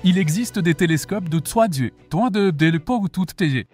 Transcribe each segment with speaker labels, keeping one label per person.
Speaker 1: Il existe des télescopes de 3D, pour toutes les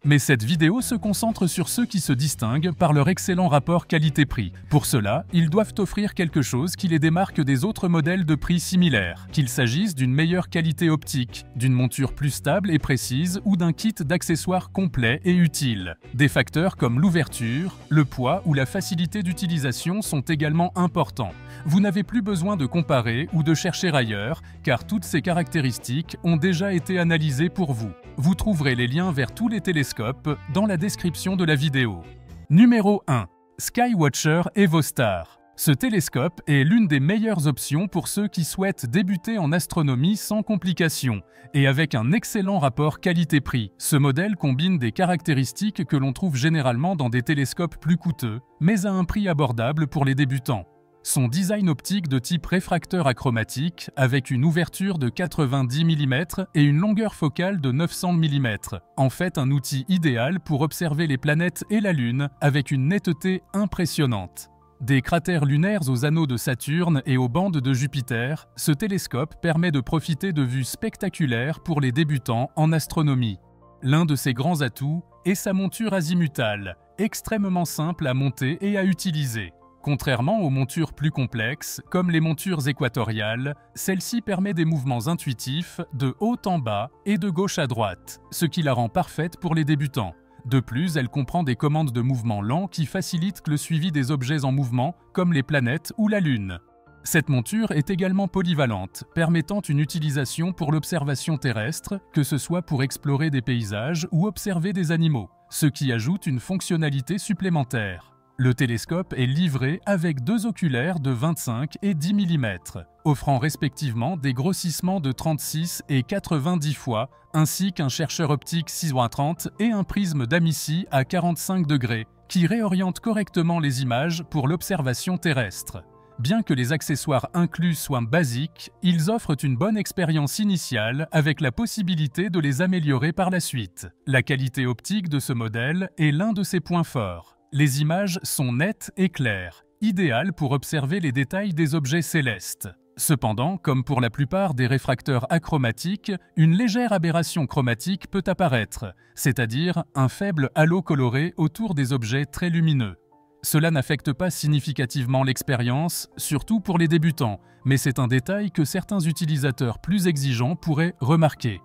Speaker 1: mais cette vidéo se concentre sur ceux qui se distinguent par leur excellent rapport qualité-prix. Pour cela, ils doivent offrir quelque chose qui les démarque des autres modèles de prix similaires, qu'il s'agisse d'une meilleure qualité optique, d'une monture plus stable et précise ou d'un kit d'accessoires complet et utile. Des facteurs comme l'ouverture, le poids ou la facilité d'utilisation sont également importants. Vous n'avez plus besoin de comparer ou de chercher ailleurs, car toutes ces caractéristiques ont déjà été analysées pour vous. Vous trouverez les liens vers tous les télescopes dans la description de la vidéo. Numéro 1. Skywatcher EvoStar. Ce télescope est l'une des meilleures options pour ceux qui souhaitent débuter en astronomie sans complications et avec un excellent rapport qualité-prix. Ce modèle combine des caractéristiques que l'on trouve généralement dans des télescopes plus coûteux, mais à un prix abordable pour les débutants. Son design optique de type réfracteur achromatique, avec une ouverture de 90 mm et une longueur focale de 900 mm, en fait un outil idéal pour observer les planètes et la Lune avec une netteté impressionnante. Des cratères lunaires aux anneaux de Saturne et aux bandes de Jupiter, ce télescope permet de profiter de vues spectaculaires pour les débutants en astronomie. L'un de ses grands atouts est sa monture azimutale, extrêmement simple à monter et à utiliser. Contrairement aux montures plus complexes, comme les montures équatoriales, celle-ci permet des mouvements intuitifs de haut en bas et de gauche à droite, ce qui la rend parfaite pour les débutants. De plus, elle comprend des commandes de mouvement lent qui facilitent le suivi des objets en mouvement, comme les planètes ou la Lune. Cette monture est également polyvalente, permettant une utilisation pour l'observation terrestre, que ce soit pour explorer des paysages ou observer des animaux, ce qui ajoute une fonctionnalité supplémentaire. Le télescope est livré avec deux oculaires de 25 et 10 mm, offrant respectivement des grossissements de 36 et 90 fois, ainsi qu'un chercheur optique 6.30 et un prisme d'Amici à 45 degrés, qui réoriente correctement les images pour l'observation terrestre. Bien que les accessoires inclus soient basiques, ils offrent une bonne expérience initiale avec la possibilité de les améliorer par la suite. La qualité optique de ce modèle est l'un de ses points forts. Les images sont nettes et claires, idéales pour observer les détails des objets célestes. Cependant, comme pour la plupart des réfracteurs achromatiques, une légère aberration chromatique peut apparaître, c'est-à-dire un faible halo coloré autour des objets très lumineux. Cela n'affecte pas significativement l'expérience, surtout pour les débutants, mais c'est un détail que certains utilisateurs plus exigeants pourraient remarquer.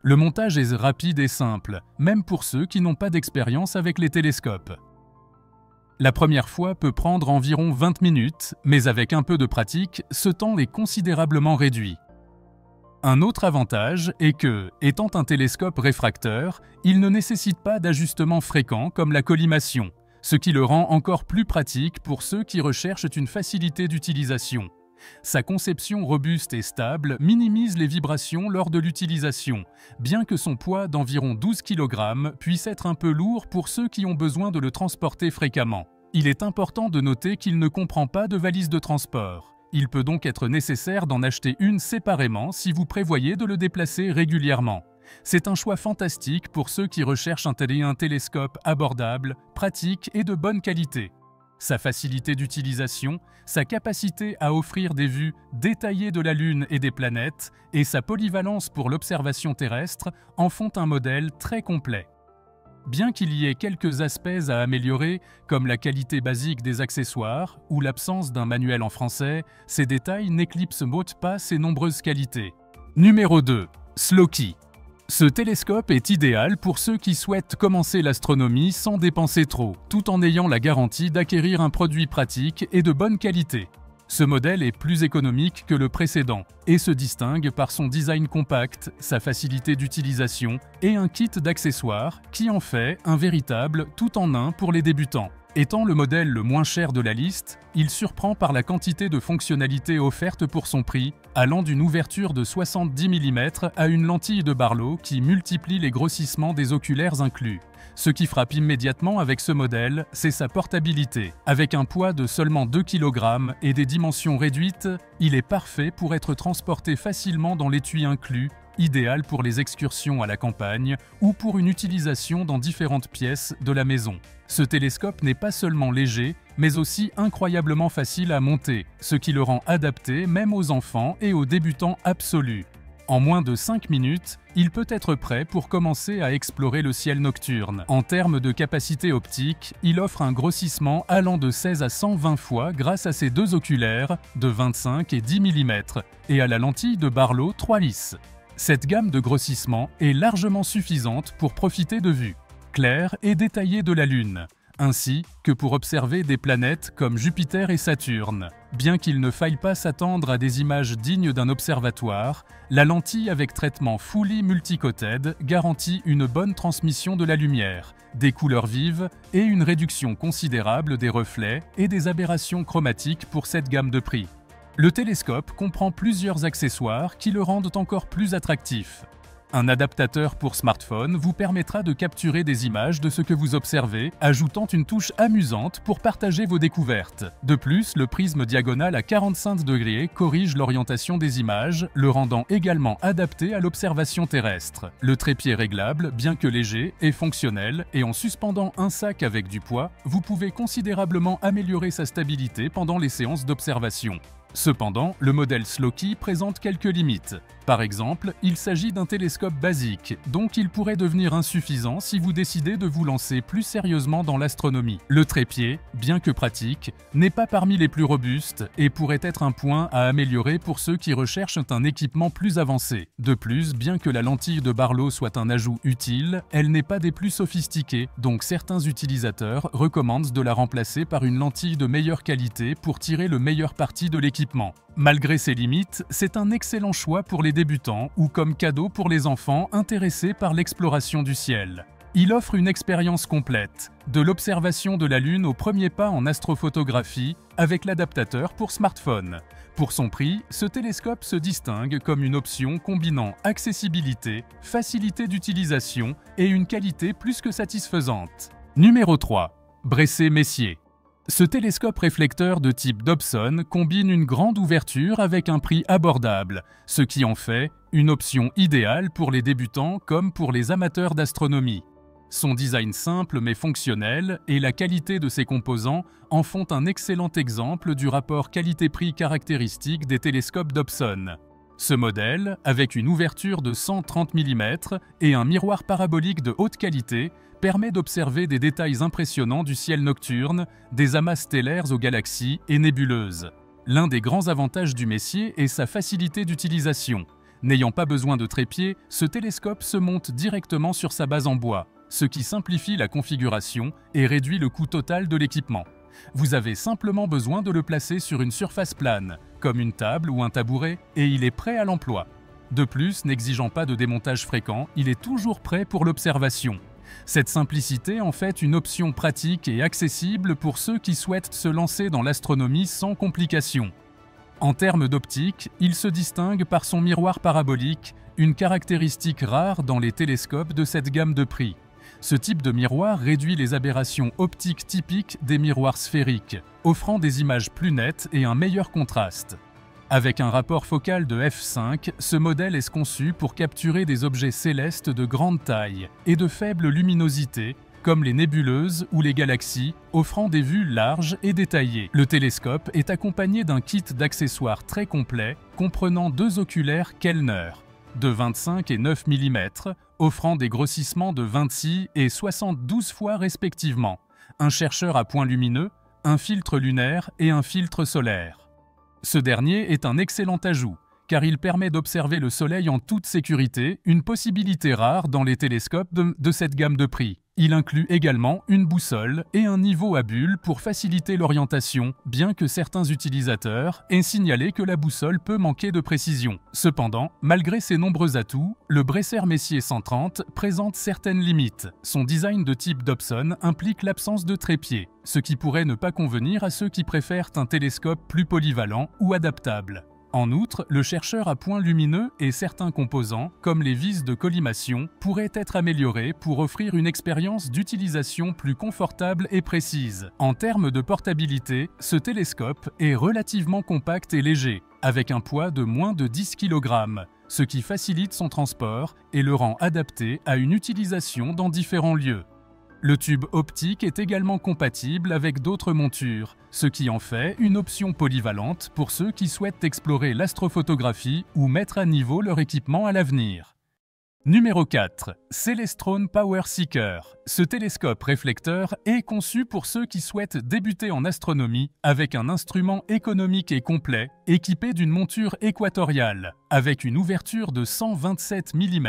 Speaker 1: Le montage est rapide et simple, même pour ceux qui n'ont pas d'expérience avec les télescopes. La première fois peut prendre environ 20 minutes, mais avec un peu de pratique, ce temps est considérablement réduit. Un autre avantage est que, étant un télescope réfracteur, il ne nécessite pas d'ajustement fréquent comme la collimation, ce qui le rend encore plus pratique pour ceux qui recherchent une facilité d'utilisation. Sa conception robuste et stable minimise les vibrations lors de l'utilisation, bien que son poids d'environ 12 kg puisse être un peu lourd pour ceux qui ont besoin de le transporter fréquemment. Il est important de noter qu'il ne comprend pas de valise de transport. Il peut donc être nécessaire d'en acheter une séparément si vous prévoyez de le déplacer régulièrement. C'est un choix fantastique pour ceux qui recherchent un télescope abordable, pratique et de bonne qualité. Sa facilité d'utilisation, sa capacité à offrir des vues détaillées de la Lune et des planètes et sa polyvalence pour l'observation terrestre en font un modèle très complet. Bien qu'il y ait quelques aspects à améliorer, comme la qualité basique des accessoires ou l'absence d'un manuel en français, ces détails n'éclipsent pas ses nombreuses qualités. Numéro 2. Sloky. Ce télescope est idéal pour ceux qui souhaitent commencer l'astronomie sans dépenser trop, tout en ayant la garantie d'acquérir un produit pratique et de bonne qualité. Ce modèle est plus économique que le précédent et se distingue par son design compact, sa facilité d'utilisation et un kit d'accessoires qui en fait un véritable tout-en-un pour les débutants. Étant le modèle le moins cher de la liste, il surprend par la quantité de fonctionnalités offertes pour son prix, allant d'une ouverture de 70 mm à une lentille de Barlow qui multiplie les grossissements des oculaires inclus. Ce qui frappe immédiatement avec ce modèle, c'est sa portabilité. Avec un poids de seulement 2 kg et des dimensions réduites, il est parfait pour être transporté facilement dans l'étui inclus idéal pour les excursions à la campagne ou pour une utilisation dans différentes pièces de la maison. Ce télescope n'est pas seulement léger, mais aussi incroyablement facile à monter, ce qui le rend adapté même aux enfants et aux débutants absolus. En moins de 5 minutes, il peut être prêt pour commencer à explorer le ciel nocturne. En termes de capacité optique, il offre un grossissement allant de 16 à 120 fois grâce à ses deux oculaires de 25 et 10 mm et à la lentille de Barlow 3 lisses. Cette gamme de grossissement est largement suffisante pour profiter de vues claires et détaillées de la Lune, ainsi que pour observer des planètes comme Jupiter et Saturne. Bien qu'il ne faille pas s'attendre à des images dignes d'un observatoire, la lentille avec traitement Fully Multi-Coated garantit une bonne transmission de la lumière, des couleurs vives et une réduction considérable des reflets et des aberrations chromatiques pour cette gamme de prix. Le télescope comprend plusieurs accessoires qui le rendent encore plus attractif. Un adaptateur pour smartphone vous permettra de capturer des images de ce que vous observez, ajoutant une touche amusante pour partager vos découvertes. De plus, le prisme diagonal à 45 degrés corrige l'orientation des images, le rendant également adapté à l'observation terrestre. Le trépied réglable, bien que léger, est fonctionnel et en suspendant un sac avec du poids, vous pouvez considérablement améliorer sa stabilité pendant les séances d'observation. Cependant, le modèle Sloky présente quelques limites. Par exemple, il s'agit d'un télescope basique, donc il pourrait devenir insuffisant si vous décidez de vous lancer plus sérieusement dans l'astronomie. Le trépied, bien que pratique, n'est pas parmi les plus robustes et pourrait être un point à améliorer pour ceux qui recherchent un équipement plus avancé. De plus, bien que la lentille de Barlow soit un ajout utile, elle n'est pas des plus sophistiquées, donc certains utilisateurs recommandent de la remplacer par une lentille de meilleure qualité pour tirer le meilleur parti de l'équipement. Malgré ses limites, c'est un excellent choix pour les débutants ou comme cadeau pour les enfants intéressés par l'exploration du ciel. Il offre une expérience complète, de l'observation de la Lune au premier pas en astrophotographie avec l'adaptateur pour smartphone. Pour son prix, ce télescope se distingue comme une option combinant accessibilité, facilité d'utilisation et une qualité plus que satisfaisante. Numéro 3. Bresset-Messier. Ce télescope réflecteur de type Dobson combine une grande ouverture avec un prix abordable, ce qui en fait une option idéale pour les débutants comme pour les amateurs d'astronomie. Son design simple mais fonctionnel et la qualité de ses composants en font un excellent exemple du rapport qualité-prix caractéristique des télescopes Dobson. Ce modèle, avec une ouverture de 130 mm et un miroir parabolique de haute qualité, permet d'observer des détails impressionnants du ciel nocturne, des amas stellaires aux galaxies et nébuleuses. L'un des grands avantages du Messier est sa facilité d'utilisation. N'ayant pas besoin de trépied, ce télescope se monte directement sur sa base en bois, ce qui simplifie la configuration et réduit le coût total de l'équipement. Vous avez simplement besoin de le placer sur une surface plane, comme une table ou un tabouret, et il est prêt à l'emploi. De plus, n'exigeant pas de démontage fréquent, il est toujours prêt pour l'observation. Cette simplicité en fait une option pratique et accessible pour ceux qui souhaitent se lancer dans l'astronomie sans complications. En termes d'optique, il se distingue par son miroir parabolique, une caractéristique rare dans les télescopes de cette gamme de prix. Ce type de miroir réduit les aberrations optiques typiques des miroirs sphériques, offrant des images plus nettes et un meilleur contraste. Avec un rapport focal de f5, ce modèle est conçu pour capturer des objets célestes de grande taille et de faible luminosité, comme les nébuleuses ou les galaxies, offrant des vues larges et détaillées. Le télescope est accompagné d'un kit d'accessoires très complet, comprenant deux oculaires Kellner, de 25 et 9 mm, offrant des grossissements de 26 et 72 fois respectivement, un chercheur à point lumineux, un filtre lunaire et un filtre solaire. Ce dernier est un excellent ajout, car il permet d'observer le Soleil en toute sécurité, une possibilité rare dans les télescopes de cette gamme de prix. Il inclut également une boussole et un niveau à bulles pour faciliter l'orientation, bien que certains utilisateurs aient signalé que la boussole peut manquer de précision. Cependant, malgré ses nombreux atouts, le Bresser-Messier 130 présente certaines limites. Son design de type Dobson implique l'absence de trépied, ce qui pourrait ne pas convenir à ceux qui préfèrent un télescope plus polyvalent ou adaptable. En outre, le chercheur à point lumineux et certains composants, comme les vis de collimation, pourraient être améliorés pour offrir une expérience d'utilisation plus confortable et précise. En termes de portabilité, ce télescope est relativement compact et léger, avec un poids de moins de 10 kg, ce qui facilite son transport et le rend adapté à une utilisation dans différents lieux. Le tube optique est également compatible avec d'autres montures, ce qui en fait une option polyvalente pour ceux qui souhaitent explorer l'astrophotographie ou mettre à niveau leur équipement à l'avenir. Numéro 4. Celestron Power Seeker. Ce télescope réflecteur est conçu pour ceux qui souhaitent débuter en astronomie avec un instrument économique et complet, équipé d'une monture équatoriale. Avec une ouverture de 127 mm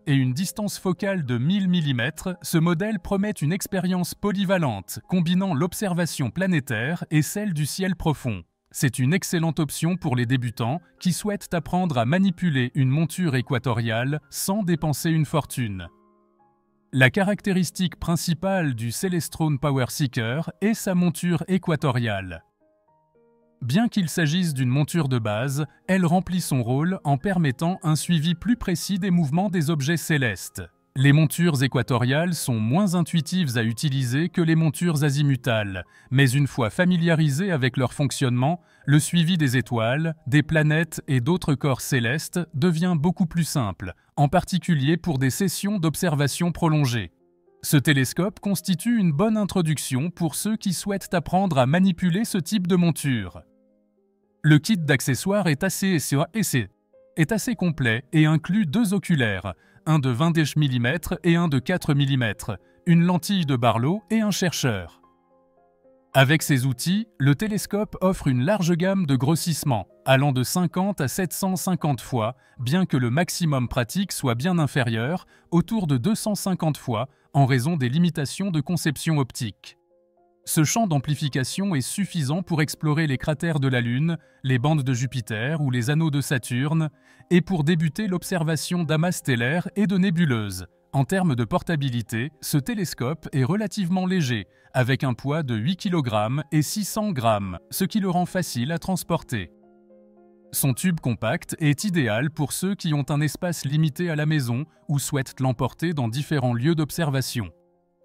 Speaker 1: et une distance focale de 1000 mm, ce modèle promet une expérience polyvalente, combinant l'observation planétaire et celle du ciel profond. C'est une excellente option pour les débutants qui souhaitent apprendre à manipuler une monture équatoriale sans dépenser une fortune. La caractéristique principale du Celestron Power Seeker est sa monture équatoriale. Bien qu'il s'agisse d'une monture de base, elle remplit son rôle en permettant un suivi plus précis des mouvements des objets célestes. Les montures équatoriales sont moins intuitives à utiliser que les montures azimutales, mais une fois familiarisées avec leur fonctionnement, le suivi des étoiles, des planètes et d'autres corps célestes devient beaucoup plus simple, en particulier pour des sessions d'observation prolongées. Ce télescope constitue une bonne introduction pour ceux qui souhaitent apprendre à manipuler ce type de monture. Le kit d'accessoires est assez complet et inclut 2 oculaires, un de 20 mm et un de 4 mm, une lentille de Barlow et un chercheur. Avec ces outils, le télescope offre une large gamme de grossissements, allant de 50 à 750 fois, bien que le maximum pratique soit bien inférieur, autour de 250 fois, en raison des limitations de conception optique. Ce champ d'amplification est suffisant pour explorer les cratères de la Lune, les bandes de Jupiter ou les anneaux de Saturne, et pour débuter l'observation d'amas stellaires et de nébuleuses. En termes de portabilité, ce télescope est relativement léger, avec un poids de 8 kg et 600 g, ce qui le rend facile à transporter. Son tube compact est idéal pour ceux qui ont un espace limité à la maison ou souhaitent l'emporter dans différents lieux d'observation.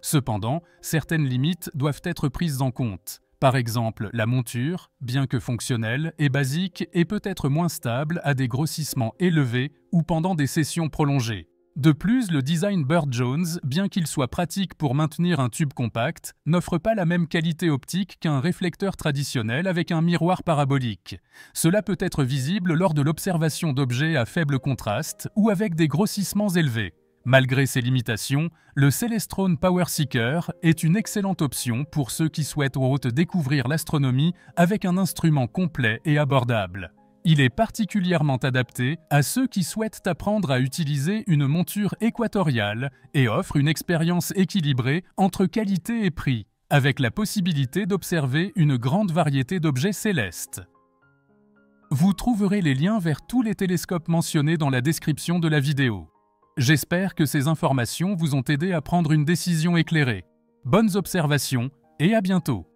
Speaker 1: Cependant, certaines limites doivent être prises en compte. Par exemple, la monture, bien que fonctionnelle et basique, est peut-être moins stable à des grossissements élevés ou pendant des sessions prolongées. De plus, le design Burne-Jones, bien qu'il soit pratique pour maintenir un tube compact, n'offre pas la même qualité optique qu'un réflecteur traditionnel avec un miroir parabolique. Cela peut être visible lors de l'observation d'objets à faible contraste ou avec des grossissements élevés. Malgré ces limitations, le Celestron Power Seeker est une excellente option pour ceux qui souhaitent découvrir l'astronomie avec un instrument complet et abordable. Il est particulièrement adapté à ceux qui souhaitent apprendre à utiliser une monture équatoriale et offre une expérience équilibrée entre qualité et prix, avec la possibilité d'observer une grande variété d'objets célestes. Vous trouverez les liens vers tous les télescopes mentionnés dans la description de la vidéo. J'espère que ces informations vous ont aidé à prendre une décision éclairée. Bonnes observations et à bientôt!